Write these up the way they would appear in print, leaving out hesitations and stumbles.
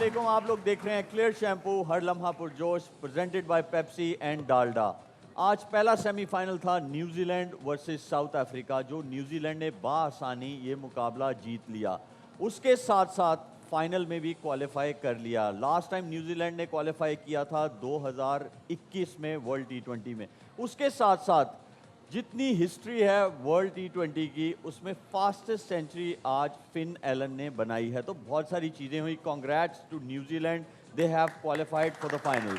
वालेकुम। आप लोग देख रहे हैं क्लियर शैम्पू हर लम्हा पुरजोश presented by Pepsi and Dalda. आज पहला सेमीफाइनल था न्यूजीलैंड वर्सेस साउथ अफ्रीका, जो न्यूजीलैंड ने बाआसानी ये मुकाबला जीत लिया। उसके साथ साथ फाइनल में भी क्वालिफाई कर लिया। लास्ट टाइम न्यूजीलैंड ने क्वालिफाई किया था 2021 में वर्ल्ड टी20 में। उसके साथ साथ जितनी हिस्ट्री है वर्ल्ड टी20 की, उसमें फास्टेस्ट सेंचुरी आज फिन एलन ने बनाई है। तो बहुत सारी चीज़ें हुई। Congrats to New Zealand, they have qualified for the final.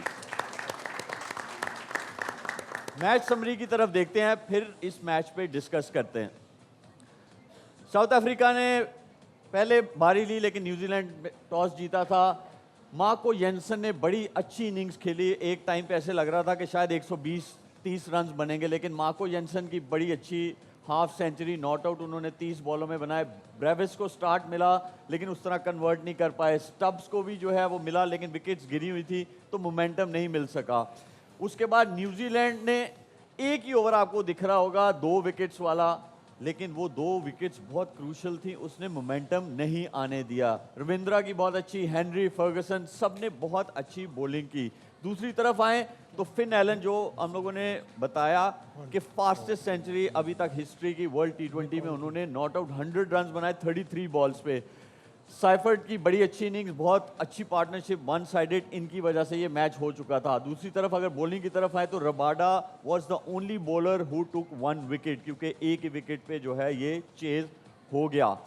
Match summary की तरफ देखते हैं, फिर इस मैच पे डिस्कस करते हैं। साउथ अफ्रीका ने पहले बारी ली, लेकिन न्यूजीलैंड में टॉस जीता था। मार्को जेन्सन ने बड़ी अच्छी इनिंग्स खेली। एक टाइम पे ऐसे लग रहा था कि शायद 120-30 रन बनेंगे, लेकिन मार्को जेन्सन की बड़ी अच्छी हाफ सेंचुरी, नॉट आउट उन्होंने 30 बॉलों में बनाए। ब्रेविस को स्टार्ट मिला, लेकिन उस तरह कन्वर्ट नहीं कर पाए। स्टब्स को भी जो है वो मिला, लेकिन विकेट्स गिरी हुई थी तो मोमेंटम नहीं मिल सका। उसके बाद न्यूजीलैंड ने एक ही ओवर आपको दिख रहा होगा 2 विकेट्स वाला, लेकिन वो 2 विकेट्स बहुत क्रूशल थी, उसने मोमेंटम नहीं आने दिया। रविंद्रा की बहुत अच्छी, हेनरी, फर्गसन, सब ने बहुत अच्छी बॉलिंग की। दूसरी तरफ आए तो फिन एलन, जो हम लोगों ने बताया कि फास्टेस्ट सेंचुरी अभी तक हिस्ट्री की वर्ल्ड टी20 में, उन्होंने नॉट आउट 100 रन बनाए 33 बॉल्स पे। साइफर्ट की बड़ी अच्छी इनिंग्स, बहुत अच्छी पार्टनरशिप, वन साइडेड, इनकी वजह से ये मैच हो चुका था। दूसरी तरफ अगर बॉलिंग की तरफ आए तो Rabada was the only bowler who took 1 wicket, क्योंकि एक ही विकेट पे जो है ये चेज हो गया।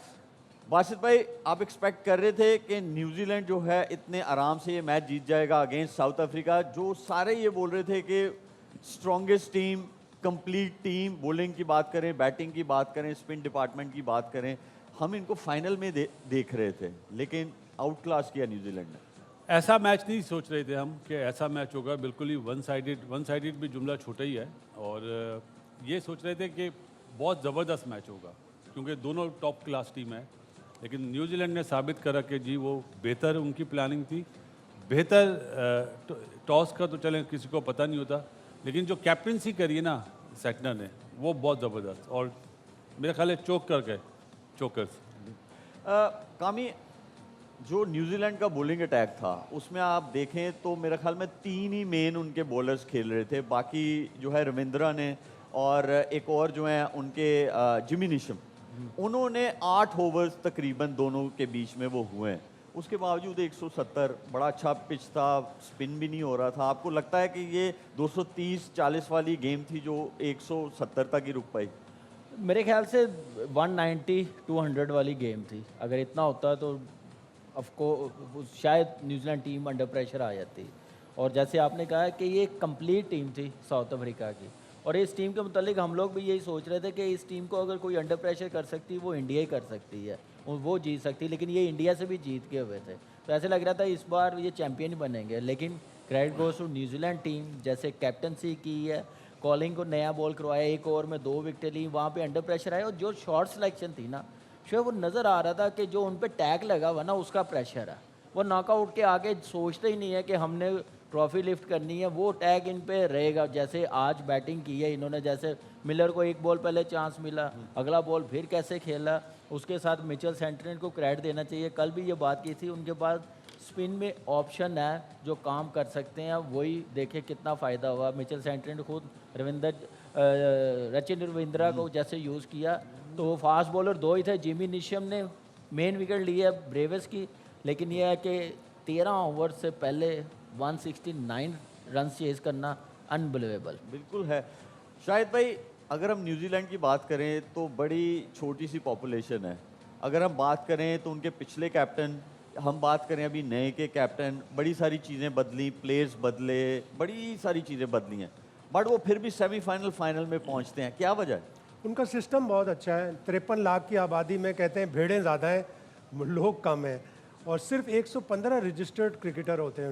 बासित भाई, आप एक्सपेक्ट कर रहे थे कि न्यूजीलैंड जो है इतने आराम से ये मैच जीत जाएगा अगेंस्ट साउथ अफ्रीका, जो सारे ये बोल रहे थे कि strongest team, complete team, bowling की बात करें, बैटिंग की बात करें, स्पिन डिपार्टमेंट की बात करें, हम इनको फाइनल में देख रहे थे, लेकिन आउट क्लास किया न्यूजीलैंड ने। ऐसा मैच नहीं सोच रहे थे हम कि ऐसा मैच होगा। बिल्कुल ही वन साइडेड भी जुमला छोटा ही है। और ये सोच रहे थे कि बहुत ज़बरदस्त मैच होगा, क्योंकि दोनों टॉप क्लास टीम है। लेकिन न्यूजीलैंड ने साबित करा कि जी वो बेहतर, उनकी प्लानिंग थी बेहतर। टॉस का तो चलें किसी को पता नहीं होता, लेकिन जो कैप्टनसी करी है ना सेटनर ने, वो बहुत ज़बरदस्त। और मेरा ख्याल है चोक कर गए चोकर्स। कामी, जो न्यूजीलैंड का बॉलिंग अटैक था उसमें आप देखें तो मेरे ख्याल में 3 ही मेन उनके बॉलर्स खेल रहे थे। बाकी जो है रविंद्रा ने और एक और जो है उनके जिमी निशम, उन्होंने 8 ओवर्स तकरीबन दोनों के बीच में वो हुए हैं। उसके बावजूद 170, बड़ा अच्छा पिच था, स्पिन भी नहीं हो रहा था। आपको लगता है कि ये 230-40 वाली गेम थी जो 170 तक ही रुक पाई? मेरे ख्याल से 190-200 वाली गेम थी। अगर इतना होता तो ऑफको शायद न्यूजीलैंड टीम अंडर प्रेशर आ जाती। और जैसे आपने कहा कि ये कंप्लीट टीम थी साउथ अफ्रीका की, और इस टीम के मुतालिक हम लोग भी यही सोच रहे थे कि इस टीम को अगर कोई अंडर प्रेशर कर सकती है वो इंडिया ही कर सकती है, वो जीत सकती है। लेकिन ये इंडिया से भी जीत के हुए थे, तो ऐसे लग रहा था इस बार ये चैम्पियन ही बनेंगे। लेकिन credit goes to New Zealand team, जैसे कैप्टनसी की है, कॉलिंग को नया बॉल करवाया, 1 ओवर में 2 विकेटें ली, वहाँ पे अंडर प्रेशर आया। और जो शॉर्ट सिलेक्शन थी ना, शायद वो नज़र आ रहा था कि जो उन पे टैग लगा हुआ ना उसका प्रेशर है। वो नॉकआउट के आगे सोचते ही नहीं है कि हमने ट्रॉफी लिफ्ट करनी है, वो टैग इन पे रहेगा। जैसे आज बैटिंग की है इन्होंने, जैसे मिलर को 1 बॉल पहले चांस मिला, अगला बॉल फिर कैसे खेला, उसके साथ मिचेल सेंटनर को क्रेडिट देना चाहिए। कल भी ये बात की थी, उनके पास स्पिन में ऑप्शन है जो काम कर सकते हैं, वही देखे कितना फ़ायदा हुआ। मिचेल सेंटनर खुद रचिन रविंद्रा को जैसे यूज़ किया, तो वो फास्ट बॉलर 2 ही थे। जिमी निशम ने मेन विकेट ली है ब्रेविस की, लेकिन यह है कि 13 ओवर से पहले 169 रन चेज करना अनबिलीवेबल। बिल्कुल है। शायद भाई, अगर हम न्यूजीलैंड की बात करें तो बड़ी छोटी सी पॉपुलेशन है। अगर हम बात करें तो उनके पिछले कैप्टन, हम बात करें अभी नए के कैप्टन, बड़ी सारी चीज़ें बदली, प्लेयर्स बदले, बड़ी सारी चीज़ें बदली हैं, बट वो फिर भी सेमीफाइनल फाइनल में पहुंचते हैं। क्या वजह है? उनका सिस्टम बहुत अच्छा है। 53 लाख की आबादी में कहते हैं भेड़ें ज़्यादा हैं, लोग कम हैं, और सिर्फ 115 रजिस्टर्ड क्रिकेटर होते हैं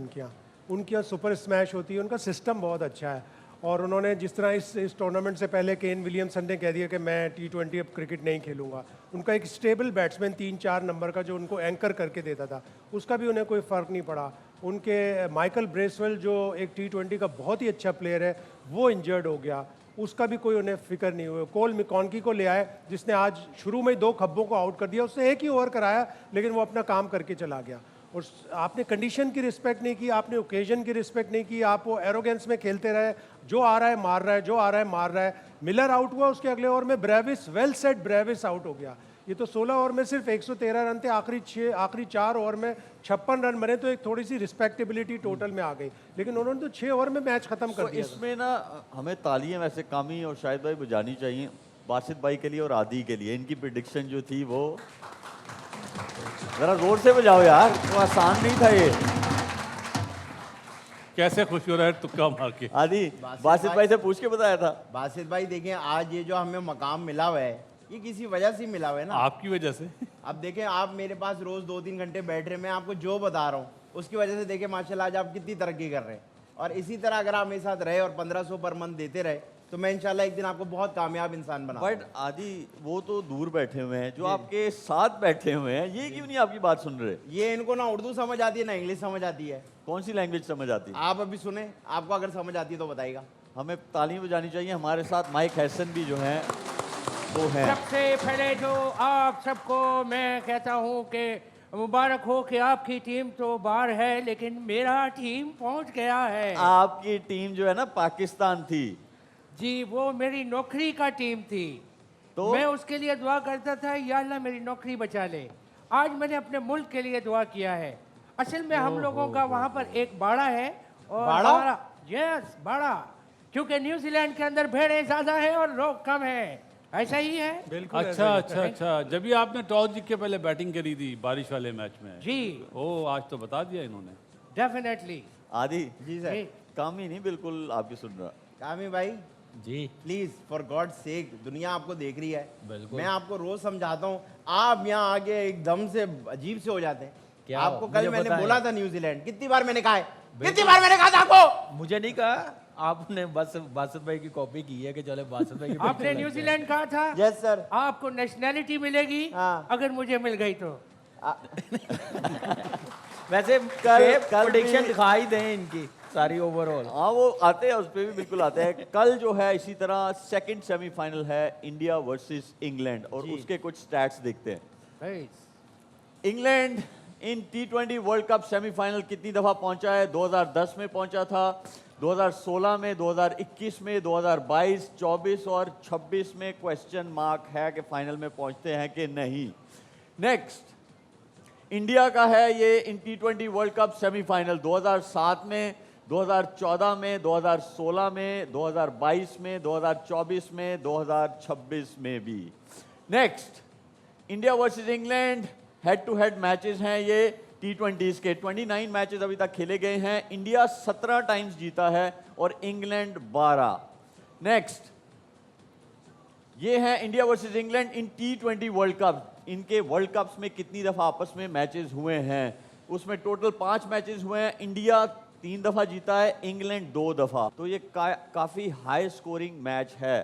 उनके यहाँ सुपर स्मैश होती है। उनका सिस्टम बहुत अच्छा है। और उन्होंने जिस तरह इस टूर्नामेंट से पहले केन विलियमसन ने कह दिया कि मैं टी20 अब क्रिकेट नहीं खेलूंगा, उनका एक स्टेबल बैट्समैन 3-4 नंबर का जो उनको एंकर करके देता था, उसका भी उन्हें कोई फ़र्क नहीं पड़ा। उनके माइकल ब्रेसवेल जो एक टी20 का बहुत ही अच्छा प्लेयर है, वो इंजर्ड हो गया, उसका भी कोई उन्हें फिक्र नहीं हुआ। कोल मिकॉन्की को ले आए, जिसने आज शुरू में 2 खब्बों को आउट कर दिया, उससे 1 ही ओवर कराया, लेकिन वो अपना काम करके चला गया। और आपने कंडीशन की रिस्पेक्ट नहीं की, आपने ओकेजन की रिस्पेक्ट नहीं की, आप वो एरोगेंस में खेलते रहे, जो आ रहा है मार रहा है, जो आ रहा है मार रहा है। मिलर आउट हुआ, उसके अगले ओवर में Brevis, well set Brevis out हो गया। ये तो 16 ओवर में सिर्फ 113 रन थे, आखिरी 4 ओवर में 56 रन बने, तो एक थोड़ी सी रिस्पेक्टेबिलिटी टोटल में आ गई, लेकिन उन्होंने तो 6 ओवर में मैच खत्म कर तो दिया था। इसमें ना हमें तालियां वैसे कामी और शाहिद भाई बजानी चाहिए बासित भाई के लिए और आदि के लिए। इनकी प्रिडिक्शन जो थी वो जरा जोर से बजाओ यार, तो आसान नहीं था ये। कैसे खुश हो रहा है तुक्का मार के। आदि बासित भाई से पूछ के बताया था। बासित भाई देखें, आज ये जो हमें मकाम मिला हुआ है, ये किसी वजह से मिला हुआ है ना। आपकी वजह से। अब देखें, आप मेरे पास रोज 2-3 घंटे बैठ रहे, मैं आपको जो बता रहा हूँ उसकी वजह से देखें माशाल्लाह आज आप कितनी तरक्की कर रहे हैं। और इसी तरह अगर आप मेरे साथ रहे और 1500 पर मंथ देते रहे तो मैं इंशाल्लाह एक दिन आपको बहुत कामयाब इंसान बना। बट आदि वो तो दूर बैठे हुए हैं, जो आपके साथ बैठे हुए हैं ये क्यों नहीं आपकी बात सुन रहे? ये इनको ना उर्दू समझ आती है ना इंग्लिश समझ आती है। कौन सी लैंग्वेज समझ आती है? आप अभी सुने, आपको अगर समझ आती है तो बताइएगा। हमें तालियां बजानी चाहिए। हमारे साथ माइक हैसन भी जो हैं वो हैं। सबसे पहले जो आप सबको मैं कहता हूँ कि मुबारक हो कि आपकी टीम तो बाहर है, लेकिन मेरा टीम पहुँच गया है। आपकी टीम जो है ना पाकिस्तान थी, जी वो मेरी नौकरी का टीम थी, तो मैं उसके लिए दुआ करता था या अल्लाह मेरी नौकरी बचा ले। आज मैंने अपने मुल्क के लिए दुआ किया है। असल में हम लोगों का वहाँ पर एक बाड़ा है और बाड़ा? यस बाड़ा, क्योंकि न्यूजीलैंड के अंदर भेड़ें ज़्यादा हैं और लोग कम हैं, ऐसा ही है। बिल्कुल अच्छा अच्छा अच्छा, जब भी आपने टॉस जीत के पहले बैटिंग करी थी बारिश वाले मैच में। जी ओ आज तो बता दिया इन्होंने। डेफिनेटली। आदि जी सर। काम ही नहीं बिल्कुल आपकी सुन रहा। कामी भाई जी प्लीज फॉर गॉड सेक, दुनिया आपको देख रही है। बिल्कुल। मैं आपको रोज समझाता हूँ, आप यहाँ आगे एकदम से अजीब से हो जाते हैं। क्या आपको हो? कल मुझे मैंने बताएं। बोला था न्यूजीलैंड, कितनी बार मैंने कहा है, कितनी बार मैंने कहा था आपको। मुझे नहीं कहा, आपने बस बासित भाई की कॉपी की है कि चले बासित भाई की आपने picture लग न्यूजीलैंड कहा था, यस सर। आपको नेशनैलिटी मिलेगी हाँ। अगर मुझे मिल गई तो। जाए। वैसे कल प्रेडिक्शन भी- दिखाई दें इनकी सारी ओवरऑल। हाँ वो आते हैं, उस पर भी बिल्कुल आते हैं। कल जो है इसी तरह सेकंड सेमीफाइनल है इंडिया वर्सेस इंग्लैंड, और उसके कुछ स्टैट्स देखते हैं। England in T20 world cup semifinal कितनी दफा पहुंचा है? 2010 में पहुंचा था, 2016 में, 2021 में, 2022, 24 और 26 में क्वेश्चन मार्क है कि फाइनल में पहुंचते हैं कि नहीं। नेक्स्ट इंडिया का है ये इन T20 वर्ल्ड कप सेमीफाइनल 2007 में, 2014 में, 2016 में, 2022 में, 2024 में, 2026 में भी। Next India versus England head to head matches हैं ये T20s के। 29 मैचेस अभी तक खेले गए हैं। इंडिया 17 टाइम्स जीता है और इंग्लैंड 12। नेक्स्ट ये है India versus England in T20 world cup. इनके वर्ल्ड कप्स में कितनी दफा आपस में मैचेस हुए हैं? उसमें टोटल 5 मैचेस हुए हैं। इंडिया 3 दफा जीता है, इंग्लैंड 2 दफा। तो ये काफी हाई स्कोरिंग मैच है।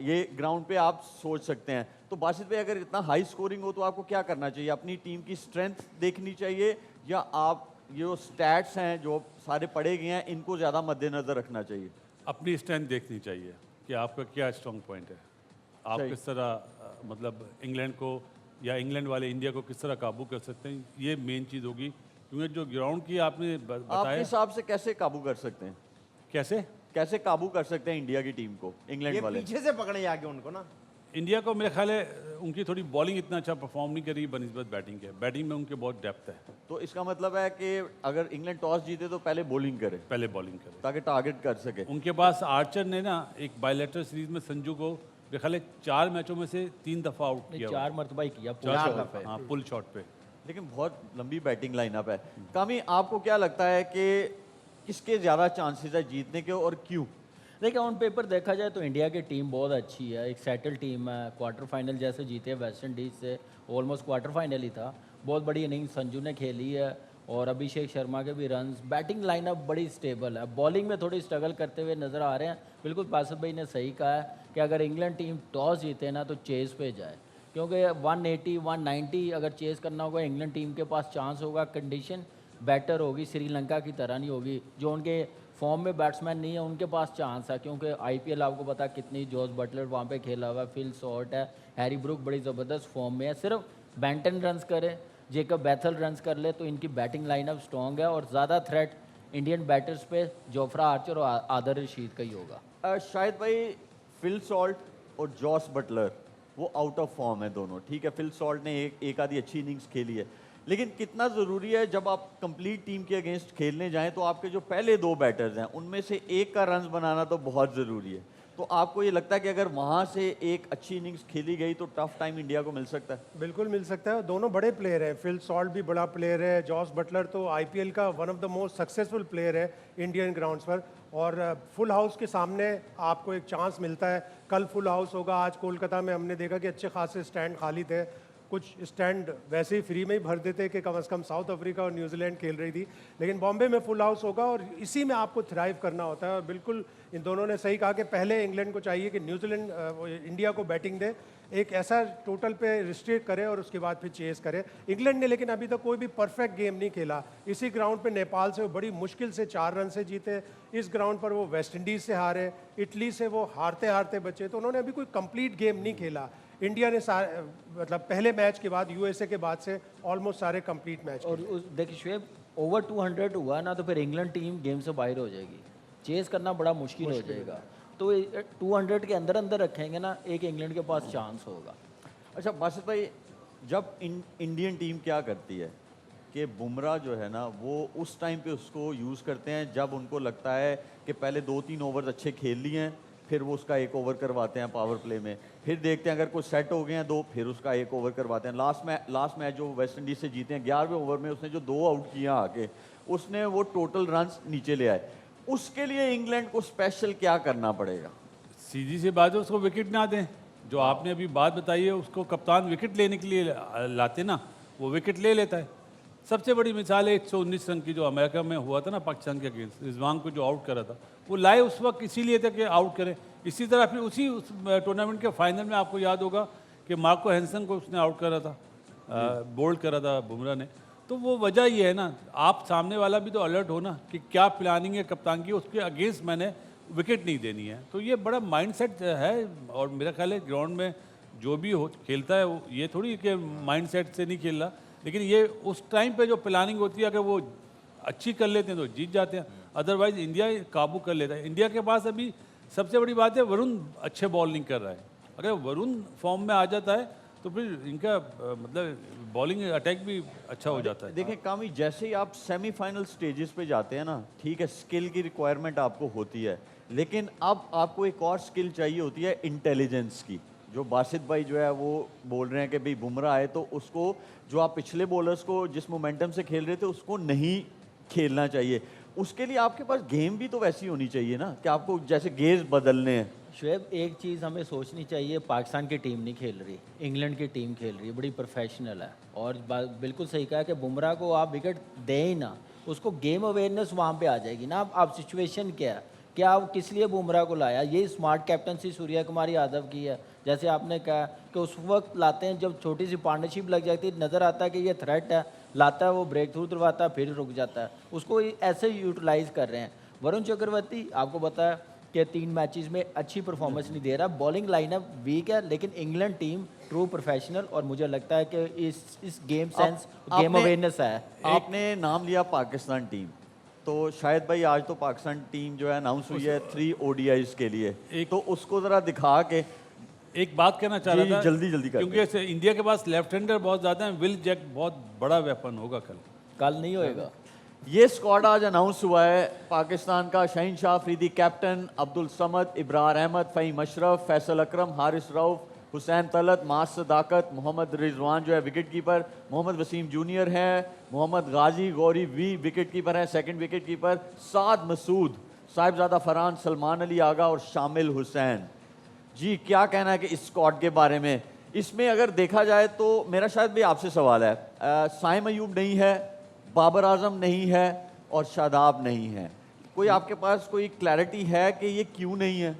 ये ग्राउंड पे आप सोच सकते हैं। तो बासित भाई अगर इतना हाई स्कोरिंग हो तो आपको क्या करना चाहिए? अपनी टीम की स्ट्रेंथ देखनी चाहिए या आप ये स्टैट्स हैं जो सारे पढ़े गए हैं इनको ज़्यादा मद्देनजर रखना चाहिए? अपनी स्ट्रेंथ देखनी चाहिए कि आपका क्या स्ट्रॉन्ग पॉइंट है। आप सही। किस तरह मतलब इंग्लैंड को या इंग्लैंड वाले इंडिया को किस तरह काबू कर सकते हैं, ये मेन चीज़ होगी। क्योंकि जो ग्राउंड की आपने आपके बताया, हिसाब से कैसे काबू कर सकते हैं? कैसे काबू कर सकते हैं इंडिया की टीम को इंग्लैंड ये वाले? पीछे से पकड़े जाके उनको ना। इंडिया को मेरे ख्याल है उनकी थोड़ी बॉलिंग इतना अच्छा परफॉर्म नहीं करी बनिस्बत बैटिंग के। बैटिंग में उनके बहुत डेप्थ है, तो इसका मतलब है कि अगर इंग्लैंड टॉस जीते तो पहले बॉलिंग करे पहले बॉलिंग करे। ताकि टारगेट कर सके। उनके पास आर्चर ने ना एक बायलेटरल सीरीज में संजू को मेरे ख्याल है 4 मैचों में से 3 दफा आउट किया। 4 मरतबा ही किया, 4 पूरा दफा, हाँ, पुल शॉट पे। लेकिन बहुत लंबी बैटिंग लाइनअप है। कामी आपको क्या लगता है कि किसके ज़्यादा चांसेस है जीतने के और क्यों? देखिए ऑन पेपर देखा जाए तो इंडिया की टीम बहुत अच्छी है, एक सेटल टीम है। क्वार्टर फाइनल जैसे जीते वेस्ट इंडीज़ से, ऑलमोस्ट क्वार्टर फाइनल ही था। बहुत बड़ी इनिंग संजू ने खेली है और अभिषेक शर्मा के भी रन्स। बैटिंग लाइनअप बड़ी स्टेबल है। बॉलिंग में थोड़ी स्ट्रगल करते हुए नज़र आ रहे हैं। बिल्कुल बासित भाई ने सही कहा है कि अगर इंग्लैंड टीम टॉस जीते ना तो चेस पे जाए, क्योंकि 180 190 अगर चेस करना होगा इंग्लैंड टीम के पास चांस होगा। कंडीशन बेटर होगी, श्रीलंका की तरह नहीं होगी। जो उनके फॉर्म में बैट्समैन नहीं है उनके पास चांस है, क्योंकि आईपीएल आपको पता कितनी, जॉस बटलर वहाँ पे खेला हुआ है, फिल शॉर्ट है, हैरी ब्रूक बड़ी ज़बरदस्त फॉर्म में है। सिर्फ बेंटन रन्स करे जेकब बैथल रन्स कर ले तो इनकी बैटिंग लाइनअप स्ट्रॉन्ग है और ज़्यादा थ्रेट इंडियन बैटर्स पे जोफ्रा आर्चर और आदर रशीद का ही होगा। शायद भाई फिल सॉल्ट और जॉस बटलर वो आउट ऑफ फॉर्म है दोनों, ठीक है। फिल सॉल्ट ने एक आधी अच्छी इनिंग्स खेली है, लेकिन कितना ज़रूरी है जब आप कंप्लीट टीम के अगेंस्ट खेलने जाएं तो आपके जो पहले दो बैटर्स हैं उनमें से एक का रन्स बनाना तो बहुत ज़रूरी है। तो आपको ये लगता है कि अगर वहाँ से एक अच्छी इनिंग्स खेली गई तो टफ टाइम इंडिया को मिल सकता है? बिल्कुल मिल सकता है। दोनों बड़े प्लेयर हैं, फिल सॉल्ट भी बड़ा प्लेयर है, जॉस बटलर तो आईपीएल का one of the most successful player है इंडियन ग्राउंड्स पर। और फुल हाउस के सामने आपको एक चांस मिलता है। कल फुल हाउस होगा, आज कोलकाता में हमने देखा कि अच्छे खासे स्टैंड खाली थे, कुछ स्टैंड वैसे ही फ्री में ही भर देते कि कम से कम साउथ अफ्रीका और न्यूजीलैंड खेल रही थी, लेकिन बॉम्बे में फुल हाउस होगा और इसी में आपको थ्राइव करना होता है। और बिल्कुल इन दोनों ने सही कहा कि पहले इंग्लैंड को चाहिए कि न्यूजीलैंड इंडिया को बैटिंग दे, एक ऐसा टोटल पे रिस्ट्रिक्ट करे और उसके बाद फिर चेस करे। इंग्लैंड ने लेकिन अभी तक कोई भी परफेक्ट गेम नहीं खेला। इसी ग्राउंड पे नेपाल से वो बड़ी मुश्किल से 4 रन से जीते, इस ग्राउंड पर वो वेस्ट इंडीज़ से हारे, इटली से वो हारते हारते बचे, तो उन्होंने अभी कोई कंप्लीट गेम नहीं खेला। इंडिया ने मतलब पहले मैच के बाद यूएसए के बाद से ऑलमोस्ट सारे कंप्लीट मैच और देखिए शुएब, ओवर 200 हुआ ना तो फिर इंग्लैंड टीम गेम से बाहर हो जाएगी, चेस करना बड़ा मुश्किल हो जाएगा। तो 200 के अंदर अंदर रखेंगे ना, एक इंग्लैंड के पास चांस होगा। अच्छा बासित भाई, जब इंडियन टीम क्या करती है कि बुमराह जो है ना वो उस टाइम पे उसको यूज़ करते हैं जब उनको लगता है कि पहले 2-3 ओवर अच्छे खेल लिए हैं, फिर वो उसका 1 ओवर करवाते हैं पावर प्ले में, फिर देखते हैं अगर कुछ सेट हो गए हैं 2, फिर उसका 1 ओवर करवाते हैं। लास्ट मैच जो वेस्ट इंडीज़ से जीते हैं 11वें ओवर में उसने जो 2 आउट किया आके, उसने वो टोटल रन्स नीचे ले आए। उसके लिए इंग्लैंड को स्पेशल क्या करना पड़ेगा? सीधी सी बात है, उसको विकेट ना दें। जो आपने अभी बात बताई है, उसको कप्तान विकेट लेने के लिए लाते ना, वो विकेट ले लेता है। सबसे बड़ी मिसाल है 119 रन की जो अमेरिका में हुआ था ना पाकिस्तान के अगेंस्ट, रिजवान को जो आउट करा था, वो लाए उस वक्त इसीलिए था कि आउट करें। इसी तरह फिर उस टूर्नामेंट के फाइनल में आपको याद होगा कि मार्को हैंसन को उसने आउट करा था, बोल्ड करा था बुमराह ने। तो वो वजह ये है ना, आप सामने वाला भी तो अलर्ट हो ना कि क्या प्लानिंग है कप्तान की, उसके अगेंस्ट मैंने विकेट नहीं देनी है। तो ये बड़ा माइंडसेट है और मेरा ख्याल है ग्राउंड में जो भी हो खेलता है वो ये थोड़ी कि माइंडसेट से नहीं खेल रहा, लेकिन ये उस टाइम पे जो प्लानिंग होती है अगर वो अच्छी कर लेते हैं तो जीत जाते हैं, अदरवाइज इंडिया काबू कर लेता है। इंडिया के पास अभी सबसे बड़ी बात है वरुण अच्छे बॉलिंग कर रहा है। अगर वरुण फॉर्म में आ जाता है तो फिर इनका मतलब बॉलिंग अटैक भी अच्छा हो जाता है। देखें कामी, जैसे ही आप सेमीफाइनल स्टेजेस पे जाते हैं ना, ठीक है स्किल की रिक्वायरमेंट आपको होती है, लेकिन अब आपको एक और स्किल चाहिए होती है इंटेलिजेंस की। जो बासित भाई जो है वो बोल रहे हैं कि भाई बुमराह है तो उसको, जो आप पिछले बॉलर्स को जिस मोमेंटम से खेल रहे थे उसको नहीं खेलना चाहिए। उसके लिए आपके पास गेम भी तो वैसी होनी चाहिए ना कि आपको जैसे गेज बदलने हैं। शुएब, एक चीज़ हमें सोचनी चाहिए, पाकिस्तान की टीम नहीं खेल रही, इंग्लैंड की टीम खेल रही है, बड़ी प्रोफेशनल है। और बिल्कुल सही कहा कि बुमराह को आप विकेट दें ही ना, उसको गेम अवेयरनेस वहाँ पे आ जाएगी ना। आप सिचुएशन क्या है, क्या आप किस लिए बुमराह को लाया, ये स्मार्ट कैप्टनसी सूर्या कुमार यादव की है। जैसे आपने कहा कि उस वक्त लाते हैं जब छोटी सी पार्टनरशिप लग जाती है, नज़र आता है कि ये थ्रेट है, लाता है वो ब्रेक थ्रू करवाता है, फिर रुक जाता है, उसको ऐसे यूटिलाइज कर रहे हैं। वरुण चक्रवर्ती आपको पता है कि 3 मैचेस में अच्छी परफॉर्मेंस नहीं दे रहा, बॉलिंग लाइनअप वीक है, लेकिन इंग्लैंड टीम ट्रू प्रोफेशनल और मुझे लगता है कि इस गेम सेंस गेम अवेयरनेस है। आपने नाम लिया पाकिस्तान टीम, तो शायद भाई आज तो पाकिस्तान टीम जो है अनाउंस हुई है 3 ODIs के लिए, तो उसको ज़रा दिखा के एक बात कहना चाह रहा था जल्दी कर, क्योंकि इंडिया के पास लेफ्ट हैंडर बहुत ज़्यादा हैं, विल जैक बहुत बड़ा वेपन होगा कल नहीं होएगा। ये स्क्वाड आज अनाउंस हुआ है पाकिस्तान का। शाहीन शाह अफरीदी कैप्टन, अब्दुल समद, इब्रार अहमद, फ़हीम अशरफ, फैसल अकरम, हारिस रऊफ, हुसैन तलत, मास सदाकत, मोहम्मद रिजवान जो है wicket keeper, Mohammad Wasim junior है, मोहम्मद गाजी गौरी भी विकेट कीपर है, second wicket keeper Saad Masood, Sahibzada Farhan, Salman Ali Agha और शामिल हुसैन। जी क्या कहना है कि इस स्क्वाड के बारे में? इसमें अगर देखा जाए तो मेरा शायद भी आपसे सवाल है, साइम अयूब नहीं है, बाबर आजम नहीं है और शादाब नहीं है, कोई आपके पास कोई क्लैरिटी है कि ये क्यों नहीं है?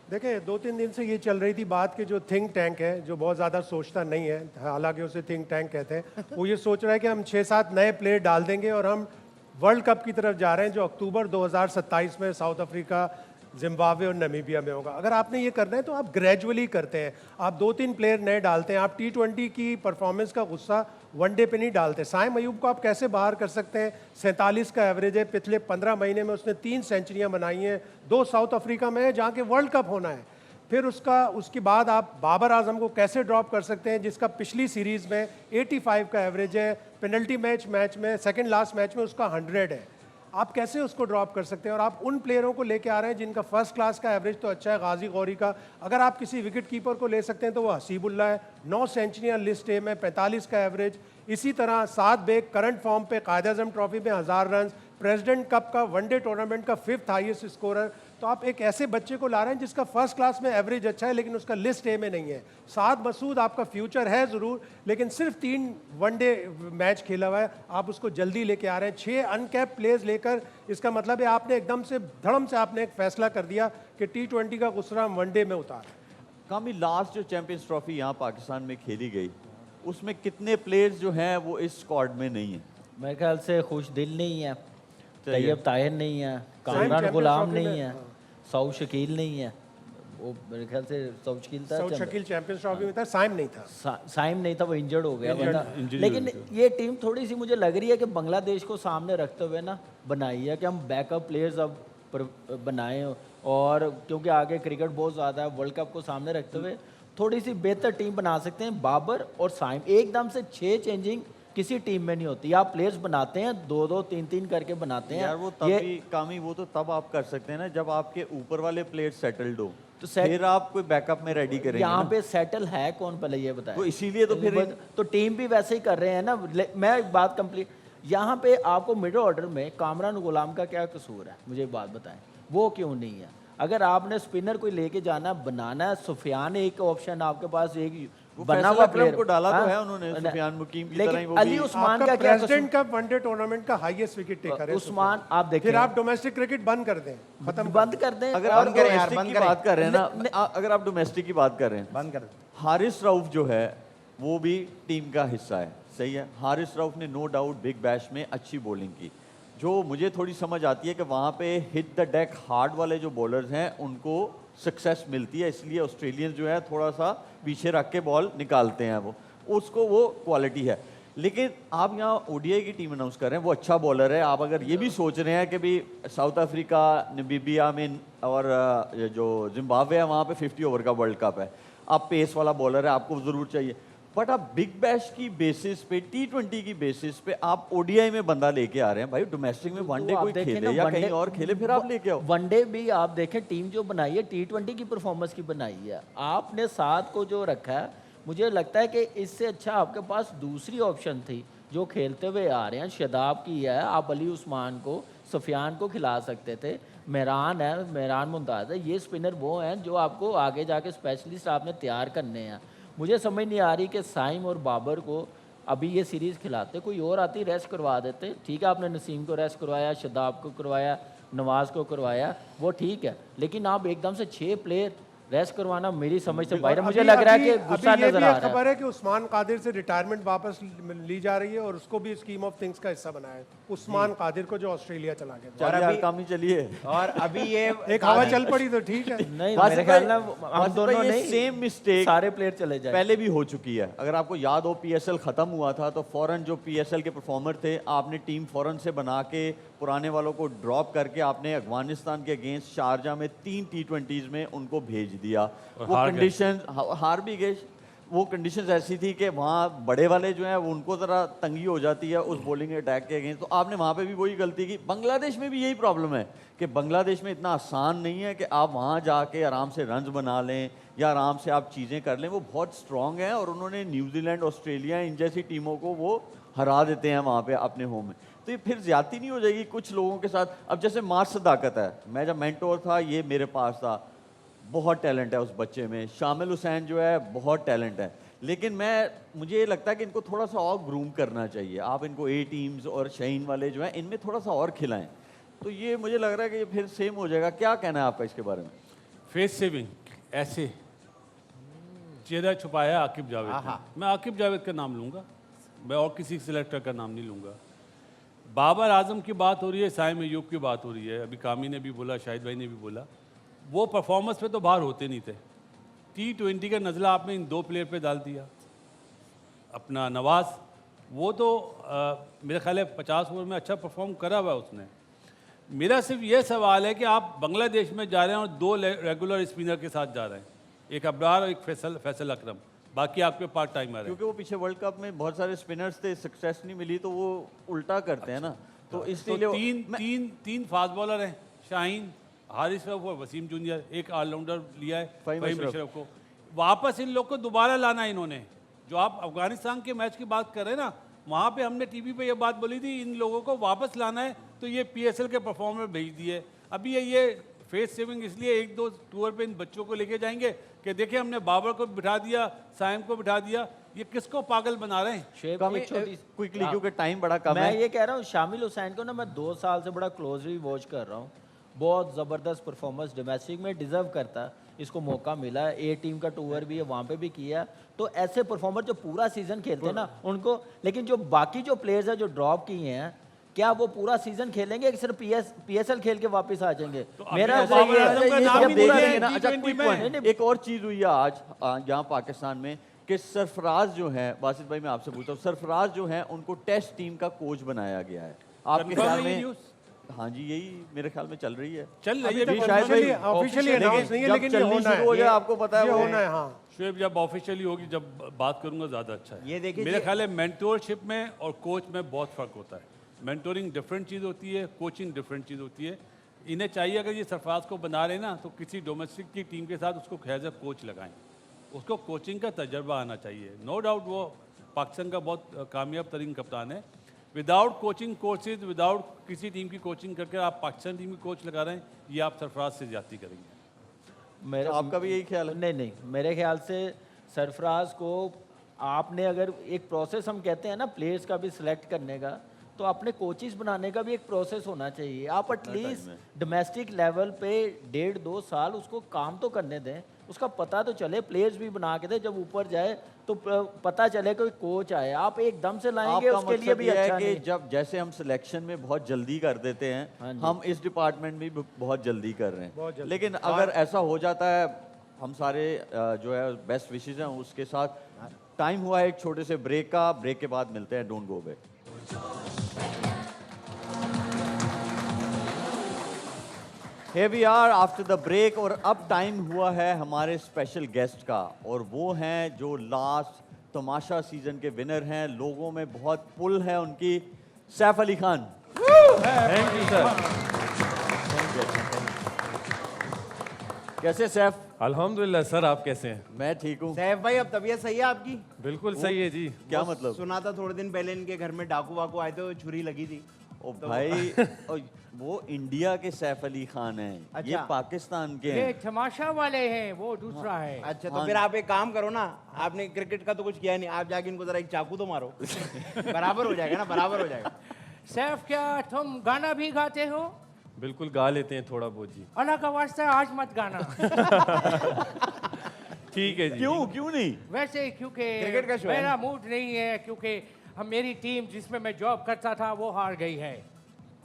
देखें 2-3 दिन से ये चल रही थी बात कि जो थिंक टैंक है, जो बहुत ज़्यादा सोचता नहीं है, हालांकि उसे थिंक टैंक कहते हैं, वो ये सोच रहा है कि हम 6-7 नए प्लेयर डाल देंगे और हम वर्ल्ड कप की तरफ जा रहे हैं जो अक्टूबर 2027 में साउथ अफ्रीका, जिम्बाब्वे और नमीबिया में होगा। अगर आपने ये करना है तो आप ग्रेजुअली करते हैं, आप 2-3 प्लेयर नए डालते हैं, आप T20 की परफॉर्मेंस का गुस्सा वनडे पे नहीं डालते। साइम अयूब को आप कैसे बाहर कर सकते हैं? 47 का एवरेज है, पिछले 15 महीने में उसने 3 सेंचुरियां बनाई हैं, 2 साउथ अफ्रीका में है जहाँ के वर्ल्ड कप होना है। फिर उसके बाद आप बाबर आजम को कैसे ड्रॉप कर सकते हैं जिसका पिछली सीरीज में 85 का एवरेज है, पेनल्टी मैच में सेकंड लास्ट मैच में उसका 100 है। आप कैसे उसको ड्रॉप कर सकते हैं? और आप उन प्लेयरों को लेके आ रहे हैं जिनका फर्स्ट क्लास का एवरेज तो अच्छा है, गाजी गौरी का। अगर आप किसी विकेट कीपर को ले सकते हैं तो वो हसीबुल्ला है, 9 सेंचुरियां लिस्ट ए में, 45 का एवरेज। इसी तरह साद बेग करंट फॉर्म पे कायद आजम ट्रॉफी में 1000 रन, प्रेसिडेंट कप का वनडे टूर्नामेंट का 5th हाईएस्ट स्कोरर। तो आप एक ऐसे बच्चे को ला रहे हैं जिसका फर्स्ट क्लास में एवरेज अच्छा है लेकिन उसका लिस्ट ए में नहीं है। साद मसूद आपका फ्यूचर है ज़रूर, लेकिन सिर्फ 3 वनडे मैच खेला हुआ है, आप उसको जल्दी लेके आ रहे हैं। 6 अनकैप प्लेयर्स लेकर, इसका मतलब है आपने एकदम से धड़म से आपने एक फैसला कर दिया कि T20 का गुस्सा वनडे में उतार। कामी, लास्ट जो चैंपियंस ट्रॉफी यहाँ पाकिस्तान में खेली गई उसमें कितने प्लेयर्स जो हैं वो इस स्क्वाड में नहीं है? मेरे ख्याल से खुश दिल नहीं है, चाहिए। तैयब ताहिर नहीं है, कामरान चैंपियंस गुलाम ट्रॉफी नहीं में, है, हाँ। सऊद शकील नहीं है। वो मेरे ख्याल से सऊद शकील था, साउथ शकील चैंपियंस ट्रॉफी में था, साइम नहीं था। साइम नहीं था, वो इंजर्ड हो गया वरना। injury लेकिन हो गई ये टीम थोड़ी सी मुझे लग रही है कि बांग्लादेश को सामने रखते हुए ना बनाई है कि हम बैकअप प्लेयर्स अब बनाएं, और क्योंकि आगे क्रिकेट बहुत ज़्यादा है, वर्ल्ड कप को सामने रखते हुए थोड़ी सी बेहतर टीम बना सकते हैं। बाबर और साइम एकदम से 6 चेंजिंग किसी टीम में नहीं होती। आप प्लेयर्स बनाते हैं 2-2 3-3 करके बनाते हैं। यार वो तब भी कामी, वो तो तब आप कर सकते हैं ना जब आपके ऊपर वाले प्लेयर सेटल्ड हो, तो फिर आप कोई बैकअप में रेडी करेंगे यहाँ ना। पे सेटल है कौन, पहले ये बताएं। तो इसीलिए तो फिर तो टीम भी वैसे ही कर रहे हैं ना। मैं एक बात कंप्लीट, यहाँ पे आपको मिडिल ऑर्डर में कामरान गुलाम का क्या कसूर है, मुझे एक बात बताएं, वो क्यों नहीं है? अगर आपने स्पिनर कोई लेके जाना बनाना है, सुफियान एक ऑप्शन आपके पास, एक बना फैसल हुआ अकरम प्लेयर को डाला तो हाँ? है उन्होंने, सुफियान मुकीम की तरह ही लेकिन वो अली भी। उस्मान आपका का क्या प्रेसिडेंट कप वनडे टूर्नामेंट का हाईएस्ट विकेट टेकर है उस्मान, आप फिर देखिए आप डोमेस्टिक क्रिकेट बंद कर दें, खत्म बंद कर दें। अगर और आप करें यार, डोमेस्टिक बंद की करें। बात कर रहे हैं ना, अगर आप डोमेस्टिक की बात कर रहे हैं, बंद कर। हारिस रऊफ जो है वो भी टीम का हिस्सा है, सही है। हारिस रऊफ ने नो डाउट बिग बैश में अच्छी बॉलिंग की। जो मुझे थोड़ी समझ आती है कि वहाँ पे हिट द डेक हार्ड वाले जो बॉलर्स हैं उनको सक्सेस मिलती है, इसलिए ऑस्ट्रेलियन जो है थोड़ा सा पीछे रख के बॉल निकालते हैं, उसको वो क्वालिटी है। लेकिन आप यहाँ ओडीआई की टीम अनाउंस कर रहे हैं, वो अच्छा बॉलर है। आप अगर ये भी सोच रहे हैं कि भी साउथ अफ्रीका, नमीबिया में और जो जिम्बाब्वे है वहाँ पे 50 ओवर का वर्ल्ड कप है, आप पेस वाला बॉलर है, आपको ज़रूर चाहिए। बट आप बिग बैश की बेसिस पे, T20 की बेसिस पे आप ओडीआई में बंदा लेके आ रहे हैं। भाई डोमेस्टिक में वनडे आप कोई देखें खेले ना, या वनडे- कहीं और खेले, फिर आप लेके आओ। वनडे भी आप देखें, टीम जो बनाई है T20 की परफॉर्मेंस की बनाई है। आपने 7 को जो रखा है, मुझे लगता है कि इससे अच्छा आपके पास दूसरी ऑप्शन थी जो खेलते हुए आ रहे हैं। शदाब की है, आप अली उस्मान को, सुफियान को खिला सकते थे। मेहरान है, मेहरान मुमताज़ है, ये स्पिनर वो हैं जो आपको आगे जाके स्पेशलिस्ट आपने तैयार करने हैं। मुझे समझ नहीं आ रही कि साइम और बाबर को अभी ये सीरीज़ खिलाते, कोई और आती रेस्ट करवा देते। ठीक है, आपने नसीम को रेस्ट करवाया, शदाब को करवाया, नवाज को करवाया, वो ठीक है, लेकिन आप एकदम से 6 प्लेयर रेस्ट करवाना मेरी समझ से बाहर है। मुझे लग रहा है कि गुस्सा अभी ये नजर भी आ एक रहा है। खबर है कि उस्मान कादिर से रिटायरमेंट वापस ली जा रही है और उसको भी स्कीम ऑफ थिंग्स का हिस्सा बनाया है, उस्मान कादिर को, जो ऑस्ट्रेलिया चला गया था। चलिए यार, कामी चलिए। और अभी ये एक हवा चल पड़ी तो ठीक है। नहीं, वासिफ मेरे ख्याल भाई- में हम वासिफ दोनों भाई, ये नहीं, सेम मिस्टेक सारे प्लेयर चले जाए। पहले भी हो चुकी है। अगर आपको याद हो, पीएसएल खत्म हुआ था तो फौरन जो पीएसएल के परफॉर्मर थे, आपने टीम फौरन से बना के पुराने वालों को ड्रॉप करके आपने अफगानिस्तान के अगेंस्ट शारजा में 3 T20s में उनको भेज दिया। वो हार गए। कंडीशन हार भी गए। वो कंडीशंस ऐसी थी कि वहाँ बड़े वाले जो हैं वो उनको ज़रा तंगी हो जाती है उस बॉलिंग अटैक के अगेंस्ट, तो आपने वहाँ पे भी वही गलती की। बांग्लादेश में भी यही प्रॉब्लम है कि बांग्लादेश में इतना आसान नहीं है कि आप वहाँ जाके आराम से रन्स बना लें या आराम से आप चीज़ें कर लें। वो बहुत स्ट्रॉन्ग हैं और उन्होंने न्यूजीलैंड, ऑस्ट्रेलिया, इन जैसी टीमों को वो हरा देते हैं वहाँ पे अपने होम में। तो ये फिर ज्यादती नहीं हो जाएगी कुछ लोगों के साथ? अब जैसे मार्च सदाकत है, मैं जब मेंटोर था ये मेरे पास था, बहुत टैलेंट है उस बच्चे में। शामिल हुसैन जो है बहुत टैलेंट है, लेकिन मुझे ये लगता है कि इनको थोड़ा सा और ग्रूम करना चाहिए। आप इनको ए टीम्स और शहीन वाले जो हैं इनमें थोड़ा सा और खिलाएं, तो ये मुझे लग रहा है कि ये फिर सेम हो जाएगा। क्या कहना है आपका इसके बारे में? फेस सेविंग ऐसे चेहरा छुपाया आकिब जावेद ने। मैं आकिब जावेद का नाम लूँगा, मैं और किसी सिलेक्टर का नाम नहीं लूँगा। बाबर आजम की बात हो रही है, साइम अयूब की बात हो रही है, अभी कामी ने भी बोला, शाहिद भाई ने भी बोला, वो परफॉर्मेंस पे तो बाहर होते नहीं थे। T20 का नज़ला आपने इन 2 प्लेयर पे डाल दिया, अपना नवाज वो तो मेरे ख्याल है 50 ओवर में अच्छा परफॉर्म करा हुआ है उसने। मेरा सिर्फ ये सवाल है कि आप बांग्लादेश में जा रहे हैं और 2 रेगुलर स्पिनर के साथ जा रहे हैं, एक अब्रार और एक फैसल अकरम, बाकी आपके पार्ट टाइमर है। क्योंकि वो पीछे वर्ल्ड कप में बहुत सारे स्पिनर्स थे, सक्सेस नहीं मिली तो वो उल्टा करते हैं ना, तो इसलिए तो तीन फास्ट बॉलर हैं, शाहीन, हारिस रऊफ और वसीम जूनियर, एक ऑलराउंडर लिया है फ़हीम फ़हीम अशरफ अशरफ को। वापस इन लोग को दोबारा लाना है इन्होंने। जो आप अफगानिस्तान के मैच की बात कर रहे हैं ना, वहाँ पे हमने टीवी पे ये बात बोली थी, इन लोगों को वापस लाना है तो ये पीएसएल के परफॉर्मर भेज दिए। अभी ये फेस सेविंग इसलिए 1-2 टूर पे इन बच्चों को लेके जाएंगे कि देखिए हमने बाबर को बिठा दिया, साइम को बिठा दिया, ये किसको पागल बना रहे हैं। शेब एक छोटी क्विकली क्योंकि टाइम बड़ा कम मैं है। ये कह रहा हूँ शामिल हुसैन को ना मैं 2 साल से बड़ा क्लोजली वॉच कर रहा हूँ। बहुत ज़बरदस्त परफॉर्मेंस डोमेस्टिक में डिज़र्व करता है, इसको मौका मिला है। ए टीम का टूर भी है, वहाँ पे भी किया। तो ऐसे परफॉर्मर जो पूरा सीजन खेलते हैं ना उनको, लेकिन जो बाकी जो प्लेयर्स हैं जो ड्रॉप किए हैं, क्या वो पूरा सीजन खेलेंगे कि सिर्फ पीएसएल खेल के वापस आ जाएंगे? मेरा अभी बाबर आजम का नाम ही नहीं है ना, अच्छा T20 क्विक में। वन, एक और चीज हुई है आज यहाँ पाकिस्तान में कि सरफराज जो है, बासित भाई मैं आपसे पूछता हूँ, सरफराज जो है उनको टेस्ट टीम का कोच बनाया गया है। आपके Confirm ख्याल है ये में? news? हाँ जी, यही मेरे ख्याल में चल रही है। चल रही है अभी भी तक शायद ऑफिशियली भाई, ऑफिशियली लेकिन अनाउंस नहीं है, जब लेकिन ये चलनी होना शुरू हो जाए है, आपको पता है ये वो होना है। हाँ, शुएब जब ऑफिशियली होगी, जब बात करूंगा ज़्यादा अच्छा है। ये देखिए मेरे ख्याल है मेंटोरशिप में और कोच में बहुत फ़र्क होता है। मेंटोरिंग डिफरेंट चीज़ होती है, कोचिंग डिफरेंट चीज़ होती है। इन्हें चाहिए अगर ये सरफराज को बना रहे ना तो किसी डोमेस्टिक की टीम के साथ उसको एज अ कोच लगाएं, उसको कोचिंग का तजर्बा आना चाहिए। नो डाउट वो पाकिस्तान का बहुत कामयाब तरीन कप्तान है। विदाउट कोचिंग कोर्सेज, विदाउट किसी टीम की कोचिंग करके आप पाकिस्तान टीम की कोच लगा रहे हैं, ये आप सरफराज से ज्यादती करेंगे। मेरा आपका भी यही ख्याल है? नहीं, मेरे ख्याल से सरफराज को आपने अगर एक प्रोसेस हम कहते हैं ना प्लेयर्स का भी सिलेक्ट करने का, तो अपने कोचेस बनाने का भी एक प्रोसेस होना चाहिए। आप एटलीस्ट डोमेस्टिक लेवल पे 1.5-2 साल उसको काम तो करने दें, उसका पता तो चले, प्लेयर्स भी बना के दें, जब ऊपर जाए तो पता चले कोई कोच आए। आप एकदम से लाएंगे आपका उसके लिए मतलब भी ये है अच्छा कि नहीं। जब जैसे हम सिलेक्शन में बहुत जल्दी कर देते हाँ हैं, जी। हम इस डिपार्टमेंट में भी बहुत जल्दी कर रहे बहुत हैं। जल्दी। लेकिन अगर ऐसा हो जाता है, हम सारे जो है बेस्ट विशेज हैं उसके साथ। टाइम हुआ है एक छोटे से ब्रेक का, ब्रेक के बाद मिलते हैं, don't go back. Here we are after the break और अब टाइम हुआ है हमारे स्पेशल गेस्ट का, और वो हैं जो लास्ट तमाशा सीजन के विनर हैं। लोगों में बहुत पुल है उनकी, Saif Ali Khan. Thank you sir. कैसे सैफ? अल्हम्दुलिल्लाह सर, आप कैसे हैं? मैं ठीक हूँ। सैफ भाई, अब तबीयत सही है आपकी? बिल्कुल सही है जी। क्या मतलब? सुना था थोड़े दिन पहले इनके घर में डाकू वाकू आए थे, छुरी लगी थी। ओ भाई, वो इंडिया के सैफ अली खान हैं, ये अच्छा। पाकिस्तान के ये हैं। तमाशा वाले हैं, वो दूसरा है। अच्छा, तो फिर आप एक काम करो ना, आपने क्रिकेट का तो कुछ किया नहीं, आप जाके इनको जरा एक चाकू तो मारो। बराबर हो जाएगा ना, बराबर हो जाएगा। सैफ, क्या तुम गाना भी गाते हो? बिल्कुल गा लेते हैं थोड़ा बहुत जी। अल्लाह का वास्ता आज मत गाना। ठीक है जी। क्यों नहीं? वैसे क्योंकि क्रिकेट का शो है मेरा मूड नहीं है, क्योंकि मेरी टीम जिसमें मैं जॉब करता था वो हार गई है।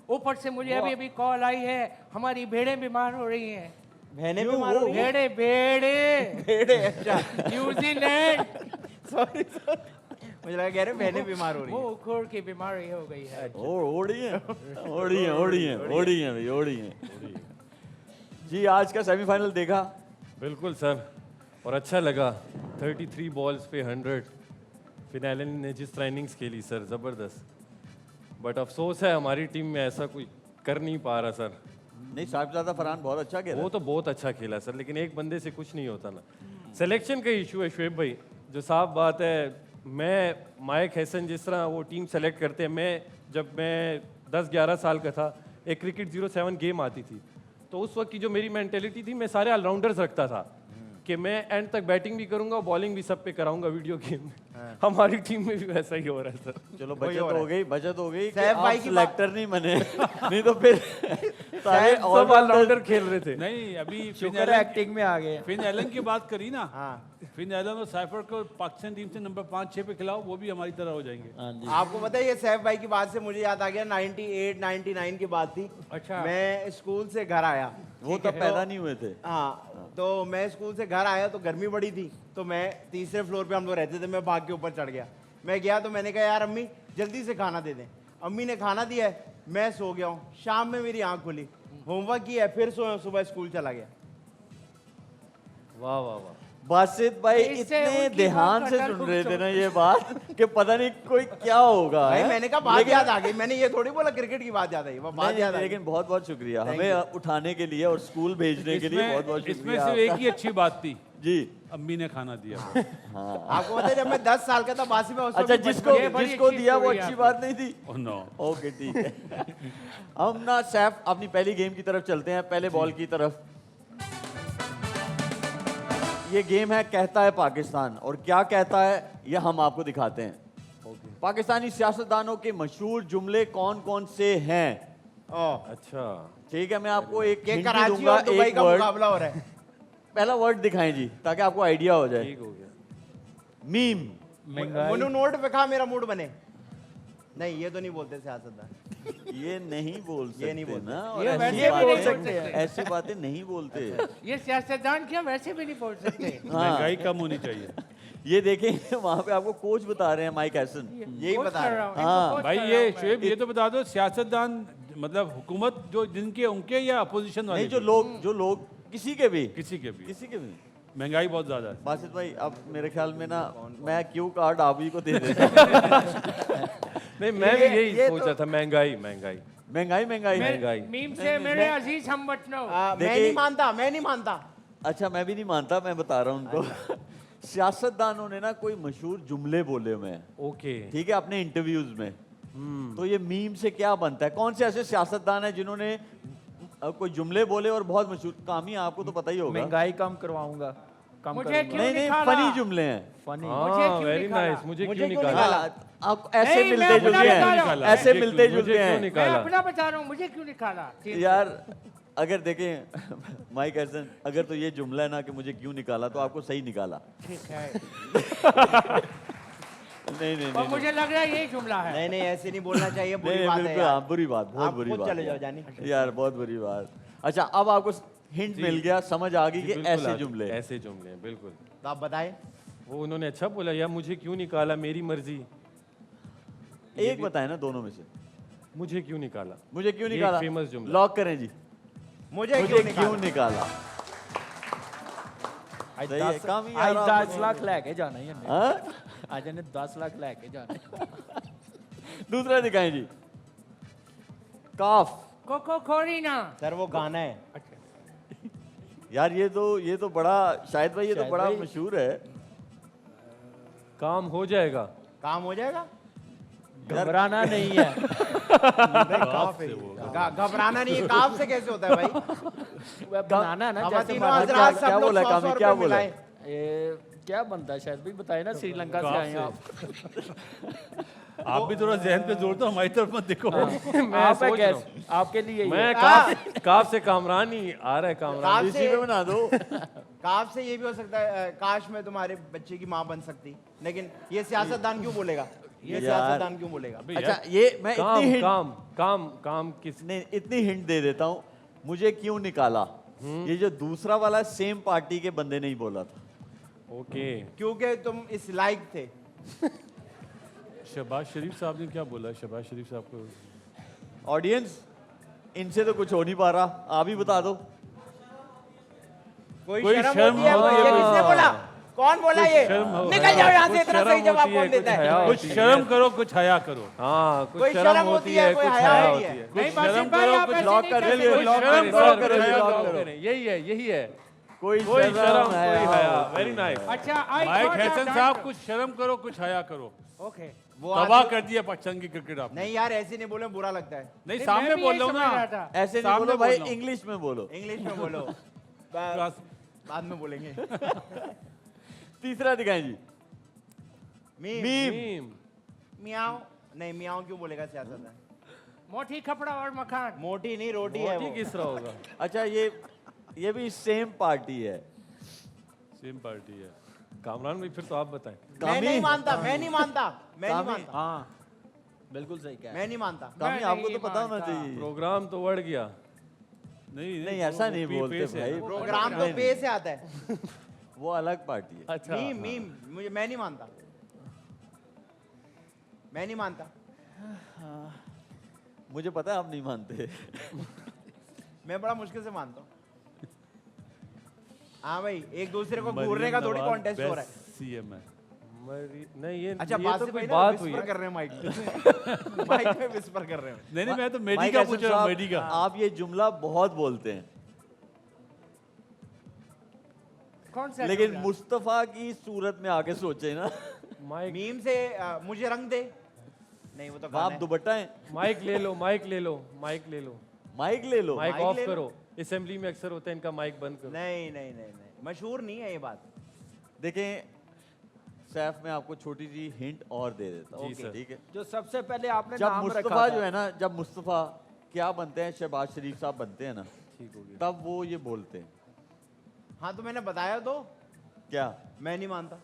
ऊपर से मुझे अभी अभी कॉल आई है, हमारी भेड़ें बीमार हो रही हैं। बहने पे मारो। भेड़े भेड़े भेड़े, अच्छा। न्यूजीलैंड, सॉरी मुझे लगा कह रहे बहने बीमार हो रही वो है। उखड़ की बीमारी हो गई है। ओड़ी है भाई, ओड़ी है जी। आज का सेमीफाइनल देखा? बिल्कुल सर, और अच्छा लगा। 33 बॉल्स पे 100 फिनाले ने जिस तरह इनिंग्स खेली सर, ज़बरदस्त। बट अफसोस है हमारी टीम में ऐसा कोई कर नहीं पा रहा सर। नहीं, साहिबजादा फरहान बहुत अच्छा खेला। वो तो बहुत अच्छा खेला सर, लेकिन एक बंदे से कुछ नहीं होता ना। सिलेक्शन का इशू है शुएब भाई, जो साफ बात है। मैं माइक हैसन जिस तरह वो टीम सेलेक्ट करते हैं, जब मैं 10-11 साल का था, एक क्रिकेट 07 गेम आती थी, तो उस वक्त की जो मेरी मेंटेलिटी थी, मैं सारे ऑलराउंडर्स रखता था कि मैं एंड तक बैटिंग भी करूंगा, बॉलिंग भी सब पे कराऊंगा वीडियो गेम में। हमारी टीम में भी वैसा ही हो रहा है सर। चलो बचत हो गई कि सैफ आप भाई की सिलेक्टर नहीं बने। नहीं तो फिर सारे सब ऑलराउंडर खेल रहे थे। नहीं, अभी शुक्र है एक्टिंग में आ गए। फिन एलन की बात करी ना, हाँ। फिन एलन और साइफर को पाकिस्तान टीम से नंबर 5-6 पे खिलाओ, वो भी हमारी तरह हो जाएंगे। हाँ जी। आपको पता है ये सैफ भाई की बात से मुझे याद आ गया, 98-99 की बात थी। अच्छा। मैं स्कूल से घर आया, वो तब पैदा नहीं हुए थे। हाँ, तो मैं स्कूल से घर आया तो गर्मी बड़ी थी, तो मैं तीसरे फ्लोर पे हम लोग रहते थे, मैं भाग के ऊपर चढ़ गया। मैं गया तो मैंने कहा यार अम्मी जल्दी से खाना दे दें। अम्मी ने खाना दिया है, मैं सो गया हूँ। शाम में मेरी आंख खुली, होमवर्क किया है, फिर सोया, सुबह स्कूल चला गया। वाह वाह वाह। बासित भाई इससे इतने उनकी ध्यान बात से का सुन डर रहे थे को ना ये बात कि पता नहीं कोई क्या होगा। भाई है? मैंने कहा बात लेकिन- याद आ गई, मैंने ये थोड़ी बोला क्रिकेट की बात याद आई, वो बात नहीं, याद आ गई। लेकिन बहुत बहुत शुक्रिया Thank हमें उठाने के लिए और स्कूल भेजने के लिए बहुत बहुत इसमें शुक्रिया सिर्फ एक आपका। ही अच्छी बात थी, जी अम्मी ने खाना दिया। आपको पता है जब मैं 10 साल का था बासी में, उस वक्त अच्छा भी जिसको ये बड़ी जिसको अच्छी दिया वो story अच्छी आपकी। बात नहीं थी। Oh no. ओके ठीक है हम ना सैफ अपनी पहली गेम की तरफ चलते हैं, पहले बॉल की तरफ। ये गेम है कहता है पाकिस्तान, और क्या कहता है ये हम आपको दिखाते हैं। पाकिस्तानी सियासतदानों के मशहूर जुमले कौन कौन से हैं? ओह, अच्छा ठीक है, मैं आपको एक ये hint भी कराची दूंगा, और दुबई एक का वर्ड। मुकाबला हो रहा है। पहला वर्ड दिखाएं जी ताकि आपको आइडिया हो जाए। ठीक हो गया। मीम। मुन्नू नोट पे खा, मेरा मूड बने। नहीं ये तो नहीं बोलते सियासतदान। ये नहीं बोल सकते ये नहीं बोलते। ना, और ये ऐसी वैसे भी बातें- नहीं बोल सकते। ऐसी बातें नहीं बोलते। ये सियासतदान क्या वैसे भी नहीं बोल सकते। महंगाई कम होनी चाहिए। ये देखें वहां पे आपको कोच बता रहे हैं माइक हैसन। यही कोच बता कर रहे रहा हैं। हूँ, इनको हाँ, कोच भाई कर रहा ये हूँ मैं। शुएब ये तो बता दो, सियासतदान मतलब हुकूमत जो जिनके उनके या अपोजिशन वाले नहीं जो के? लोग किसी के भी किसी के भी। किसी के भी। महंगाई बहुत ज्यादा है। बासित भाई अब मेरे ख्याल में ना मैं क्यू कार्ड आप ही को दे देता हूं। नहीं मैं भी यही ये सोचा था, महंगाई महंगाई। महंगाई महंगाई मैं- महंगाई। मीम से मेरे अजीज हमवतनों, मैं देखिए- नहीं मानता, मैं नहीं मानता। अच्छा मैं भी नहीं मानता, मैं बता रहा हूँ उनको। सियासतदानों ने ना कोई मशहूर जुमले बोले हुए हैं, ओके। ठीक है, अपने इंटरव्यूज में। तो ये मीम से क्या बनता है? कौन से ऐसे सियासतदान हैं जिन्होंने कोई जुमले बोले और बहुत मशहूर? कामी आपको तो पता ही होगा। महंगाई कम करवाऊंगा, कम मुझे करूंगा। क्यों नहीं नहीं निकाला? फनी जुमले हैं। फनी मुझे क्यों वेरी निकाला? नाइस। मुझे मुझे क्यों क्यों निकाला? निकाला? आप ऐसे नहीं, मैं मिलते अपना जुलते बता हैं, रहा हूँ। ऐसे मुझे मिलते क्यों- जुलते मुझे क्यों हैं मैं निकाला? अपना बता रहा हूँ, मुझे क्यों निकाला? यार। अगर देखें माइक हैसन, अगर तो ये जुमला है ना कि मुझे क्यों निकाला, तो आपको सही निकाला। ठीक है, नहीं नहीं और नहीं मुझे लग रहा है यही जुमला है। नहीं नहीं ऐसे नहीं बोलना चाहिए, नहीं, बुरी नहीं, बात है बिल्कुल यार। हाँ, बुरी बात, बहुत आप बुरी खुद बात चले है। जाओ जानी। यार बहुत बुरी बात। अच्छा अब आपको हिंट मिल गया, समझ आ गई जी, कि बिल्कुल ऐसे आ- जुमले। ऐसे जुमले हैं, बिल्कुल। तो आप बताएं। वो उन्होंने अच्छा बोला, या मुझे क्यों निकाला, मेरी मर्जी। एक बताए ना दोनों में से, मुझे क्यों निकाला? मुझे क्यों ये एक निकाला? famous जुमला। लॉक करें जी। मुझे मुझे क्यों क्यों निकाला? निकाला? आज सही है, 10 काम ही आज यार आप- 10 लाख लेके जाना ही है। हाँ? आज इन्हें 10 लाख लेके जाना है। दूसरा दिखाएं जी। काफ। कोको खोरीना। सर वो गाना है। यार ये तो बड़ा, शायद भाई ये तो शायद बड़ा भाई। मशहूर है। काम हो जाएगा। काम हो जाएगा? घबराना नहीं है। घबराना नहीं है, काफ से कैसे होता है भाई? वह बनाना है ना, जैसे खवातीनो बना- हजरात क्या सब लोग बोला 100 कामी, 100 क्या रुपए बोला? मिलाएं। ये क्या बनता है शायद भाई, बताए ना, श्रीलंका से काफ आए हैं से। आप। आप भी थोड़ा जहन पे जोड़ दो, हमारी तरफ मत देखो। मैं आप है सोच रहा गैस, आपके लिए ये। मैं काफ से कामरान ही आ रहा है, कामरान। काफ इसी से पे बना दो। काफ से ये भी हो सकता है, काश मैं तुम्हारे बच्चे की माँ बन सकती, लेकिन ये सियासतदान क्यों बोलेगा? ये यार। सियासतदान क्यों बोलेगा? अबे अच्छा यार, ये मैं इतनी काम हिंट काम काम काम किस नहीं, इतनी हिंट दे देता हूँ। मुझे क्यों निकाला, ये जो दूसरा वाला सेम पार्टी के बंदे ने ही बोला था। ओके। क्योंकि तुम इस लायक थे। शहबाज शरीफ साहब ने क्या बोला? शहबाज शरीफ साहब को ऑडियंस, इनसे तो कुछ हो नहीं पा रहा, आप ही बता दो। कोई कोई शर्म शर्म होती है? होती है, ये कोई- किसने बोला? कौन बोला ये? शर्म हो- निकल जाओ यहाँ से, कुछ इतना शर्म सही जवाब होती है, कौन देता कुछ है? हया कुछ होती है। शर्म करो, कुछ हया करो। हाँ, कोई कुछ शर्म होती है, कोई कुछ हया हया होती होती है। है। नहीं शर्म बासित भाई, करो, आप कुछ ऐसे लॉक नहीं कर कर दीजिए, सकते। लॉक शर्म करो, करो, करो, कुछ हया लॉक करो। करो। यही है, यही है। कोई कोई शर्म, है, कोई हया। Very nice. अच्छा, आई माइक थॉट हैसन दैट- साहब, कुछ शर्म करो, कुछ हया करो। ओके, वो तबाह आदमी- कर दिया पाकिस्तान की क्रिकेट आपने। नहीं यार ऐसे नहीं बोले, बुरा लगता है। नहीं, नहीं, सामने मैं भी बोल यही रहा हूँ समझ रहा ना। था। ऐसे नहीं सामने बोलो भाई, बोल रहा हूँ। इंग्लिश में बोलो। इंग्लिश में बोलो। बाद में बोलेंगे। तीसरा दिखाएं जी। मीम। मीम। मीम। मियाओ नहीं, मियाओ क्यों बोलेगा सियासत है? मोटी कपड़ा और मकान। मोटी नहीं, रोटी है मोटी वो। किस तरह होगा? अच्छा ये भी सेम पार्टी है। सेम पार्टी है। कामरान भाई फिर तो आप बताएं। मैं नहीं मानता, मैं नहीं मानता, मैं नहीं कामी- मानता, हाँ बिल्कुल सही कहा। मैं नहीं मानता। कामी मैं आपको तो नहीं पता होना मानता। चाहिए। प्रोग्राम तो बढ़ गया। नहीं ऐसा नहीं पे- बोलते पे से है। भाई, प्रोग्राम तो नहीं, पे से आता है। वो अलग पार्टी है। अच्छा। मीम मीम मुझे, मैं नहीं मानता। मैं नहीं मानता। मुझे पता है आप नहीं मानते। मैं बड़ा मुश्किल से मानता हूँ। हाँ भाई, एक दूसरे को घूरने का थोड़ी कॉन्टेस्ट हो रहा है। सीएम है। नहीं ये अच्छा, ये बात तो से कोई पहले बात हुई विस्पर है। कर रहे हैं माइक में। माइक में विस्पर कर रहे हैं। नहीं नहीं, मैं तो मेडी माइक का हसन पूछ रहा हूँ, साहब, मेडी का। आप ये जुमला बहुत बोलते हैं, कौन सा लेकिन जुमला? मुस्तफा की सूरत में आके सोचे ना, माइक मीम से मुझे रंग दे, नहीं वो तो गाना आप है। दुपट्टा है, माइक ले लो, माइक ले लो, माइक ले लो, माइक ले लो। माइक माइक ऑफ ले लो। करो। असेंबली में अक्सर होता है इनका माइक बंद करो। नहीं नहीं नहीं नहीं, मशहूर नहीं है ये बात। देखें सैफ, मैं आपको छोटी सी हिंट और दे देता हूँ, जी सर। ठीक है। जो सबसे पहले आपने जब नाम मुस्तफा रखा जो था है ना, जब मुस्तफा क्या बनते हैं, शहबाज शरीफ साहब बनते हैं ना, ठीक हो गया। तब वो ये बोलते हैं। हाँ तो मैंने बताया तो, क्या? मैं नहीं मानता।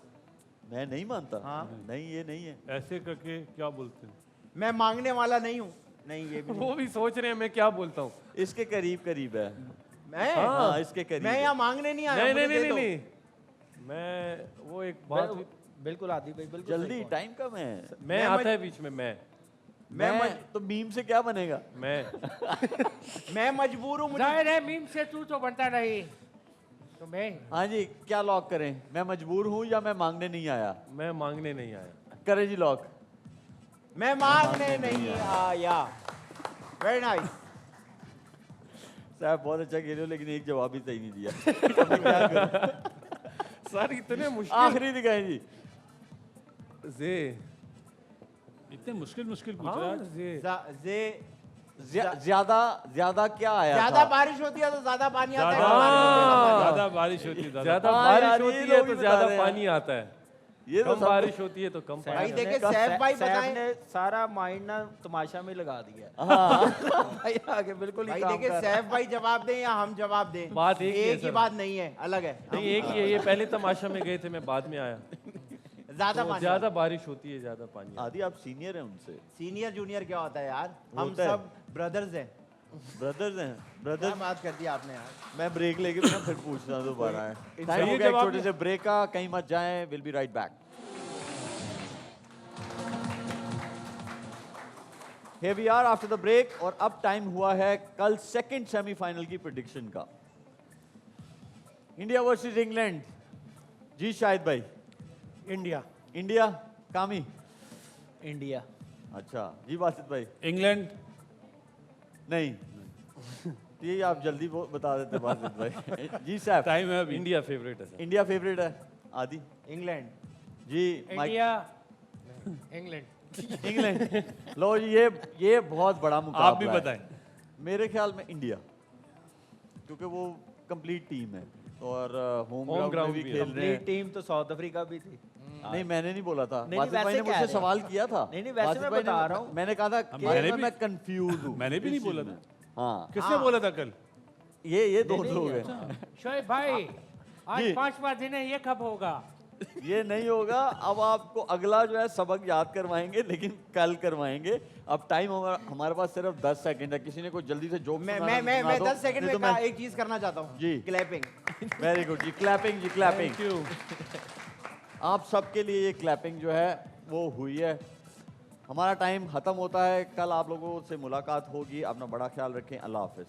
मैं नहीं मानता। हाँ। नहीं, ये नहीं है। ऐसे करके क्या बोलते हैं? मैं मांगने वाला नहीं हूँ। नहीं ये भी नहीं। वो भी सोच रहे हैं मैं क्या बोलता हूँ। इसके करीब करीब है। मैं हाँ, इसके करीब मैं है। यहाँ मांगने नहीं आया। नहीं नहीं मुझे दे नहीं दो। नहीं, मैं वो एक बात हुई। बिल्कुल आदि भाई, बिल्कुल जल्दी, सही टाइम कम है। मैं मैं आता मज- है बीच में मैं तो मीम से क्या बनेगा? मैं मैं मजबूर हूँ। मुझे जाहिर है मीम से तू तो बनता नहीं, तो मैं हाँ जी, क्या लॉक करें? मैं मजबूर हूँ या मैं मांगने नहीं आया? मैं मांगने नहीं आया। करें जी लॉक। मैं मांगने नहीं आया। Very nice. साहब बहुत अच्छा खेले हो, लेकिन एक जवाब भी सही नहीं दिया। मैं क्या करूं? सर इतने मुश्किल। आखिरी दिखाएं जी। जे इतने मुश्किल मुश्किल पूछ रहा हाँ है। जे ज्यादा ज्यादा क्या आया ज्यादा था? बारिश होती है तो ज्यादा पानी आता है। ज्यादा कम ज्यादा बारिश होती है, ज्यादा हाँ बारिश यार, ये होती है लोग तो भी ज्यादा बता रहे हैं। पानी आता है। ये तो कम सब बारिश होती है तो कम भाई पानी आता है। देखे सैफ भाई सैफ बताएं। ने सारा माइंड ना तमाशा में लगा दिया। हाँ। भाई आगे बिल्कुल ही भाई काम देखे कर सैफ भाई जवाब दें या हम जवाब दें, बात एक ही है ही सर। बात नहीं है, अलग है। नहीं एक ही है, ये पहले तमाशा में गए थे, मैं बाद में आया। ज्यादा तो पानी ज्यादा बारिश होती है, ज्यादा पानी आता आदि आप सीनियर हैं उनसे। सीनियर जूनियर क्या होता है यार? हम होता है। सब ब्रदर्स हैं। ब्रदर्स हैं, क्या ब्रदर्स। बात कर दी आपने यार। मैं ब्रेक लेके मैं फिर पूछता हूँ दोबारा है। सही टाइम हो है गया एक जवाब छोटे में। से ब्रेक का, कहीं मत जाएं, will be right back. Here we are after the break, और अब टाइम हुआ है कल सेकंड सेमीफाइनल की प्रेडिक्शन का। India versus England. जी शाहिद भाई। इंडिया। इंडिया। कामी। इंडिया। अच्छा जी बासित भाई। इंग्लैंड। नहीं, ये आप जल्दी बता देते बासित भाई। जी साहब। टाइम है है। अभी। इंडिया फेवरेट है सर। इंडिया फेवरेट है। आदि। इंग्लैंड। जी माइक। India England. इंग्लैंड। लो जी, ये बहुत बड़ा मुकाबला आप भी है। बताएं। मेरे ख्याल में इंडिया, क्योंकि वो कंप्लीट टीम है और होम Home ग्राउंड में ground भी भी है। खेल रहे कंप्लीट हैं। टीम तो साउथ अफ्रीका भी थी। नहीं मैंने नहीं बोला था, नहीं, वासिफ भाई वैसे ने कह मुझसे रहे सवाल हैं। किया था। नहीं, वैसे वासिफ मैं भाई ने- बता रहा हूँ। मैंने कहा था कि मैंने भी- मैं कंफ्यूज हूँ। मैंने भी इस नहीं चीज़ बोला में। था। हाँ, किसने बोला था कल? ये दो नहीं, लोग अच्छा। हैं। शोएब भाई, आज जी। 5वां दिन है, ये कब होगा? ये नहीं होगा। अब आपको अगला जो है सबक याद करवाएंगे, लेकिन कल करवाएंगे। अब टाइम हमारे पास सिर्फ 10 सेकंड है। किसी ने कोई जल्दी से जोक मैं 10 सेकंड में एक चीज करना चाहता हूँ। जी। क्लैपिंग। वेरी गुड जी, क्लैपिंग जी, क्लैपिंग। Thank you. आप सबके लिए ये क्लैपिंग जो है वो हुई है। हमारा टाइम खत्म होता है। कल आप लोगों से मुलाकात होगी। अपना बड़ा ख्याल रखें। अल्लाह हाफिज।